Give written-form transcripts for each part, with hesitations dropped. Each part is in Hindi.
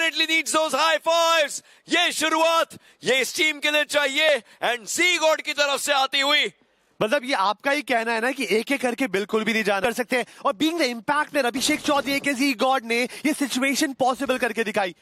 डेफिनेटली नीड्स दोस हाई फाइव्स। ये शुरुआत ये इस टीम के लिए चाहिए एंड जी गॉड की तरफ से आती हुई। मतलब ये आपका ही कहना है ना कि एक एक करके बिल्कुल भी नहीं जाना कर सकते, और बीइंग द इम्पैक्ट प्लेयर अभिषेक चौधरी के जी गॉड ने ये सिचुएशन पॉसिबल करके दिखाई।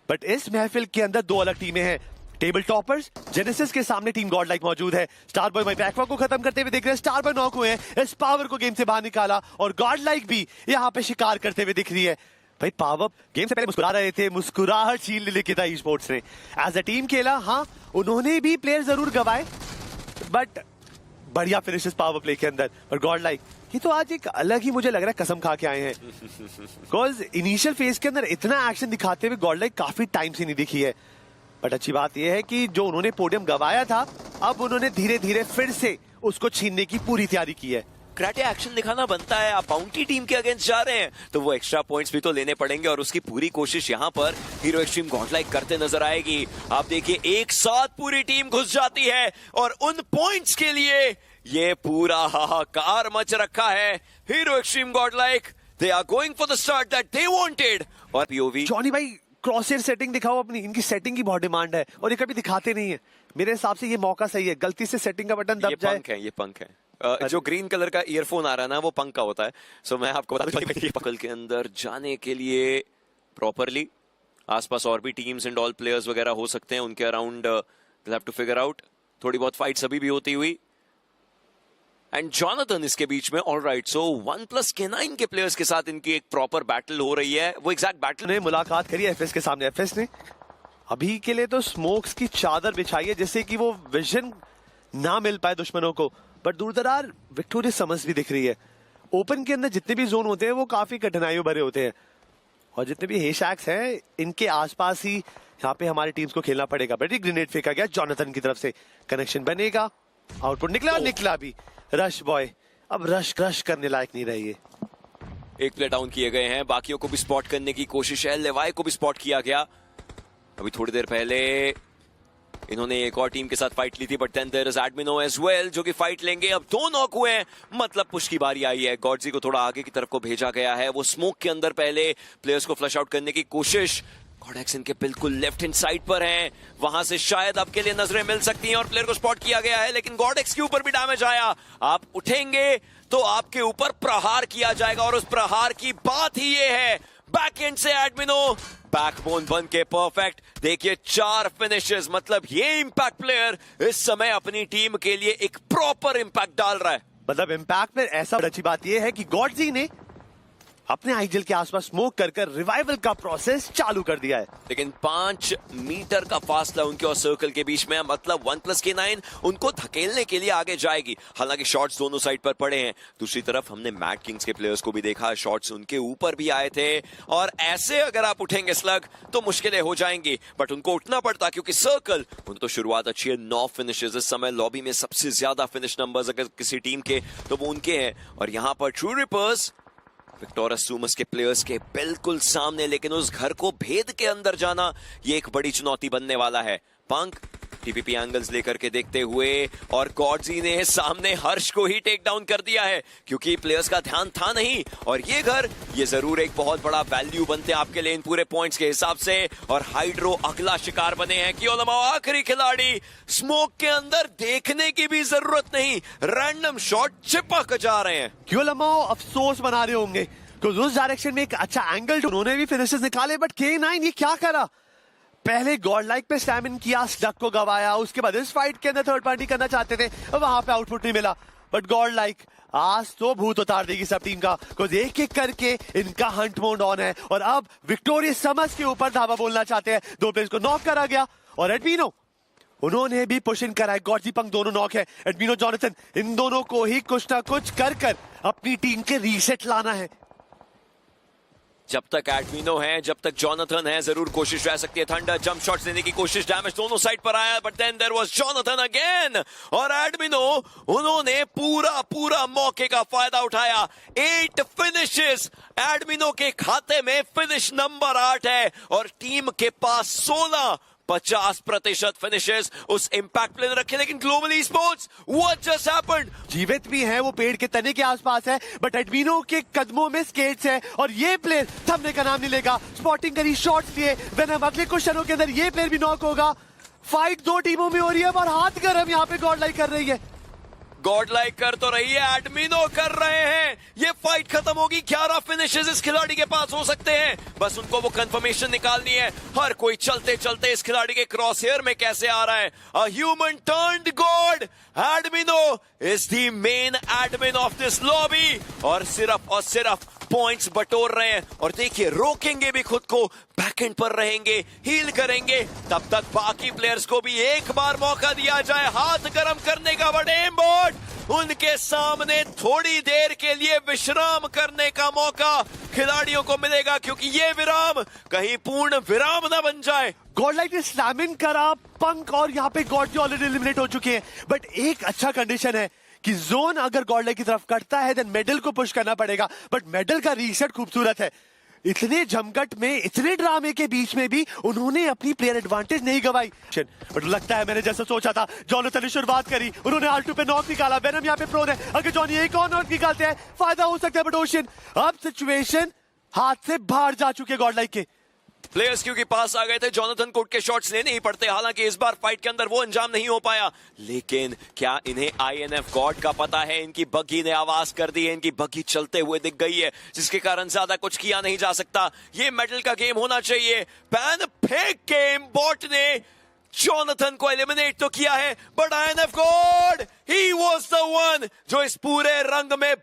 बट इस महफिल के अंदर दो अलग टीमें हैं। टेबल टॉपर्स जेनेसिस के सामने टीम गॉड लाइक मौजूद है। स्टार बॉय बैकवा को खत्म करते हुए देख रहे हैं, स्टार बॉय नॉक हुए हैं, इस पावर को गेम से बाहर निकाला और गॉड लाइक भी यहाँ पे शिकार करते हुए दिख रही है। भाई पावर गेम से पहले मुस्कुरा रहे थे, मुस्कुराहट छीन लेके था स्पोर्ट्स ने। एज अ टीम खेला, हाँ उन्होंने भी प्लेयर जरूर गवाए बट बढ़िया फिनिशेस पावर प्ले के अंदर। और गॉड लाइक ये तो आज एक अलग ही मुझे लग रहा है कसम खा के आए हैं, बिकॉज इनिशियल फेज के अंदर इतना एक्शन दिखाते हुए गॉड लाइक काफी टाइम से नहीं दिखी है। बट अच्छी बात यह है कि जो उन्होंने पोडियम गवाया था, अब उन्होंने धीरे धीरे फिर से उसको छीनने की पूरी तैयारी की है। क्राटे एक्शन दिखाना बनता है, आप बाउंटी टीम के अगेंस्ट जा रहे हैं तो वो एक्स्ट्रा पॉइंट्स भी तो लेने पड़ेंगे और उसकी पूरी कोशिश यहाँ पर हीरो एक्सट्रीम गॉडलाइक करते नजर आएगी। आप देखिए एक साथ पूरी टीम घुस जाती है और उन पॉइंट्स के लिए ये पूरा हाहाकार मच रखा है। Hero extreme godlike they are going for the start that they wanted. और पीओवी जॉनी भाई क्रॉसर सेटिंग दिखाओ अपनी, इनकी सेटिंग की बहुत डिमांड है और ये कभी दिखाते नहीं है। मेरे हिसाब से ये मौका सही है, गलती से सेटिंग का बटन दब जाए। ये पंख है जो ग्रीन कलर का ईयरफोन आ रहा है ना वो पंख का होता है। सो मैं आपको बता दूं पकल के अंदर जाने के लिए प्रॉपरली आसपास और भी टीम्स एंड ऑल प्लेयर्स वगैरह हो सकते हैं, उनके around will have to figure out. थोड़ी बहुत फाइट्स अभी भी होती हुई एंड जॉनथन इसके बीच में। ऑलराइट, सो 1+K9 के प्लेयर्स के साथ इनकी एक प्रॉपर बैटल हो रही है। वो एग्जैक्ट बैटल ने मुलाकात करी एफएस के सामने। एफएस ने अभी के लिए तो स्मोक्स की चादर बिछाई है जिससे कि वो विजन ना मिल पाए दुश्मनों को, बट दूर-दरार विक्टोरियस समझ भी दिख रही है। ओपन के अंदर जितने भी जोन होते हैं वो काफी कठिनाइयों भरे होते हैं और जितने भी हेशैक्स हैं इनके आसपास ही यहाँ पे हमारी टीम्स को खेलना पड़ेगा। बट एक ग्रेनेड फेंका गया जॉनथन की तरफ से, कनेक्शन बनेगा, आउटपुट निकला और निकला भी। रश बॉय अब रश करने लायक नहीं रही है। एक प्ले डाउन किए गए हैं, बाकियों को भी स्पॉट करने की कोशिश है। लेवाई को भी स्पॉट किया गया। अभी थोड़ी देर पहले इन्होंने एक और टीम के साथ फाइट ली थी, but then there is Admino as well जो कि फाइट लेंगे। अब दो नॉक हुए हैं, मतलब पुश की बारी आई है। गॉडजी को थोड़ा आगे की तरफ को भेजा गया है, वो स्मोक के अंदर पहले प्लेयर्स को फ्लश आउट करने की कोशिश। गॉडेक्स इनके बिल्कुल लेफ्ट हैंड साइड पर हैं, वहां से शायद आपके लिए नजरें मिल सकती हैं और प्लेयर को स्पॉट किया गया है, लेकिन गॉडेक्स के ऊपर भी डैमेज आया। आप उठेंगे तो आपके ऊपर प्रहार किया जाएगा और उस प्रहार की बात ही ये है। बैक एंड से एडमिनो बैकबोन बन के परफेक्ट। देखिए 4 फिनिशेस, मतलब ये इंपैक्ट प्लेयर इस समय अपनी टीम के लिए एक प्रॉपर इंपैक्ट डाल रहा है। मतलब इंपैक्ट में ऐसा अच्छी बात यह है कि गॉडजी ने अपने आईजेल के आसपास स्मोक कर रिवाइवल का प्रोसेस चालू कर दिया है। लेकिन 5 मीटर का फासला उनके और सर्कल के बीच में, मतलब 1+K9 उनको धकेलने के लिए आगे जाएगी। हालांकि शॉट्स दोनों साइड पर पड़े हैं। दूसरी तरफ हमने मैड किंग्स के प्लेयर्स को भी देखा, शॉट्स उनके ऊपर भी आए थे और ऐसे अगर आप उठेंगे स्लग तो मुश्किलें हो जाएंगी, बट उनको उठना पड़ता क्योंकि सर्कल उन तो शुरुआत अच्छी है। 9 फिनिशेस इस समय लॉबी में सबसे ज्यादा फिनिश नंबर्स अगर किसी टीम के तो वो उनके हैं। और यहां पर ट्रू रिपर्स विक्टोरियस सुमस के प्लेयर्स के बिल्कुल सामने, लेकिन उस घर को भेद के अंदर जाना ये एक बड़ी चुनौती बनने वाला है। पंक टीपीपी एंगल्स लेकर के देखते हुए और गॉडजी ने सामने हर्ष को ही टेक डाउन कर दिया है क्योंकि प्लेयर्स का ध्यान था नहीं। और ये घर ये जरूर एक बहुत बड़ा वैल्यू बनते हैं आपके लिए इन पूरे पॉइंट्स के हिसाब से। और हाइड्रो अगला शिकार बने हैं। क्योलमाओ आखिरी खिलाड़ी, स्मोक के अंदर देखने की भी जरूरत नहीं, रैंडम शॉट चिपक जा रहे हैं। क्योलमाओ अफसोस बना रहे होंगे क्योंकि उस डायरेक्शन में एक अच्छा एंगल उन्होंने भी फिनिशेस निकाले, बट K9 ये क्या करा? पहले गॉड लाइक पे स्टैमिन किया, स्टक को गवाया, उसके बाद इस फाइट के अंदर थर्ड पार्टी करना चाहते थे, वहां पे आउटपुट नहीं मिला। बट गॉड लाइक आज तो भूत उतार देगी सब टीम का, कुछ एक एक करके इनका हंट मोड ऑन है और अब विक्टोरियस समस के ऊपर धावा बोलना चाहते हैं। 2 प्लेयर्स को नॉक करा गया और एडमिनो उन्होंने भी पुश इन करा है। गॉडजी पंक दोनों नॉक है, एडमिनो जॉनथन, इन दोनों को ही कुछ ना कुछ कर अपनी टीम के रीसेट लाना है। जब तक एडमिनो है, जब तक जॉनथन है, जरूर कोशिश रह सकती है। थंडर जंप शॉट्स लेने की कोशिश, डैमेज दोनों साइड पर आया, but then there was Jonathan again और एडमिनो उन्होंने पूरा मौके का फायदा उठाया। 8 फिनिशेस एडमिनो के खाते में, फिनिश नंबर 8 है और टीम के पास 16 50% फिनिशेस उस इंपैक्ट प्ले ने रखे, लेकिन global sports what just happened? जीवित भी है, वो पेड़ के तने के आसपास है, बट एडमिनो के कदमों में स्केट्स है और ये प्लेयर थमने का नाम नहीं लेगा। स्पॉटिंग करी, शॉट्स लिए, वेनम अगले कुछ क्षणों के अंदर ये प्लेयर भी नॉक होगा। फाइट दो टीमों में हो रही है और हाथ गर्म यहाँ पे गॉड लाइक कर रही है। गॉड लाइक कर तो रही है, एडमिनो कर रहे हैं। ये फाइट खत्म होगी, 11 फिनिशेस इस खिलाड़ी के पास हो सकते हैं, बस उनको वो कंफर्मेशन निकालनी है। हर कोई चलते चलते इस खिलाड़ी के क्रॉस हेयर में कैसे आ रहा है। A human turned god, Admino is the main admin of this lobby और सिर्फ पॉइंट्स बटोर रहे हैं। और देखिए, रोकेंगे भी खुद को, बैकएंड पर रहेंगे, हील करेंगे, तब तक बाकी प्लेयर्स को भी एक बार मौका दिया जाए हाथ गर्म करने का। बट एम बॉट उनके सामने थोड़ी देर के लिए विश्राम करने का मौका खिलाड़ियों को मिलेगा, क्योंकि ये विराम कहीं पूर्ण विराम ना बन जाए। गॉडलाइक ने स्लैमिंग करा, पंक और यहाँ पे गॉड ऑलरेडी एलिमिनेट हो चुके हैं। बट एक अच्छा कंडीशन है कि जोन अगर गॉडलाइक की तरफ कटता है देन मेडल को पुश करना पड़ेगा। बट मेडल का रीसेट खूबसूरत है। इतने जमघट में, इतने ड्रामे के बीच में भी उन्होंने अपनी प्लेयर एडवांटेज नहीं गवाई। बट लगता है मैंने जैसा सोचा था, जॉनथन ने शुरुआत करी, उन्होंने R2 पे नॉक निकाला, वेनम यहाँ पे प्रोन है, अगर जॉनी एक और नॉक निकालते हैं फायदा हो सकता है। बट ओशियन अब सिचुएशन हाथ से बाहर जा चुके गॉडलाइक के। प्लेयर्स क्योंकि पास आ गए थे, जॉनथन कोट के शॉट्स लेने ही पड़ते। हालांकि इस बार फाइट के अंदर वो अंजाम नहीं हो पाया, लेकिन क्या इन्हें INF गॉड का पता है? इनकी बग्गी ने आवाज कर दी है, इनकी बग्गी चलते हुए दिख गई है, जिसके कारण ज्यादा कुछ किया नहीं जा सकता। ये मेडल का गेम होना चाहिए। पैन फेंक के बॉट ने जॉनथन को एलिमिनेट तो किया है, but INF God he was the one जो इस पूरे रंग में